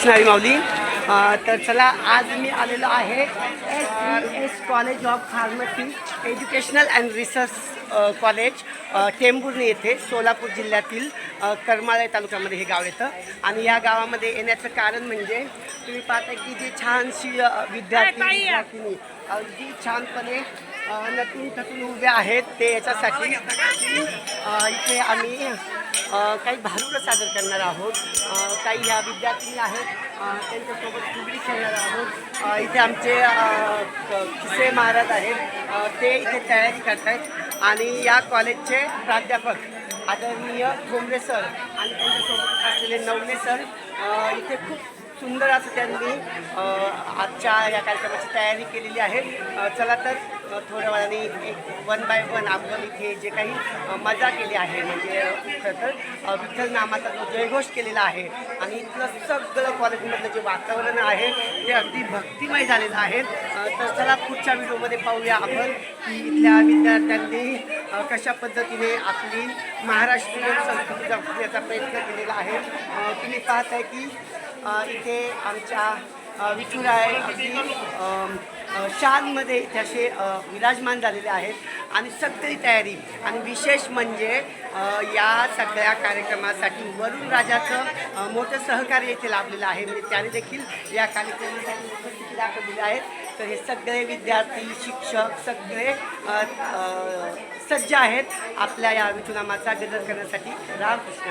रामकृष्ण हरी माऊली. तर चला आज मी आलेलो आहे SES college of pharmacy educational and research college Tembhurni येथे सोलापूर जिल्ह्यातील करमाळे तालुक्यामध्ये हे गाव येतं. आणि या गावामध्ये येण्याचं कारण म्हणजे तुम्ही पाहता की जे छानशी विद्यार्थी अगदी छानपणे नटून थटून उभे आहेत ते याच्यासाठी इथे आम्ही काही भारुडं सादर करणार आहोत. काही ह्या विद्यार्थी आहेत त्यांच्यासोबत फुगडी खेळणार आहोत. इथे आमचे खिसे महाराज आहेत ते इथे तयारी करत आहेत. आणि या कॉलेजचे प्राध्यापक आदरणीय ठोंबरे सर आणि त्यांच्यासोबत असलेले नवले सर इथे खूप सुंदर असं त्यांनी आजच्या या कार्यक्रमाची तयारी केलेली आहे. चला तर थोड्या वेळाने एक 1 बाय 1 आपण इथे जे काही मजा केली आहे म्हणजे खरं तर विठ्ठल नामाचा जो जयघोष केलेला आहे आणि इथलं सगळं कॉलेजमधलं जे वातावरण आहे ते अगदी भक्तिमय झालेलं आहे. तर चला पुढच्या व्हिडिओमध्ये पाहूया आपण की इथल्या विद्यार्थ्यांनी कशा पद्धतीने आपली महाराष्ट्रीयन संस्कृती जपण्याचा प्रयत्न केलेला आहे. तुम्ही पाहताय की इथे आमच्या विठुराय अगदी शालमध्ये इथे असे विराजमान झालेले आहेत आणि सगळी तयारी. आणि विशेष म्हणजे या सगळ्या कार्यक्रमासाठी वरुण राजाचं मोठं सहकार्य इथे लाभलेलं आहे. म्हणजे त्याने देखील या कार्यक्रमासाठी उपस्थिती दाखवलेली आहे. तर हे सगळे विद्यार्थी शिक्षक सगळे सज्ज आहेत आपल्या या विठुनामाचा गजर करण्यासाठी. रामकृष्ण.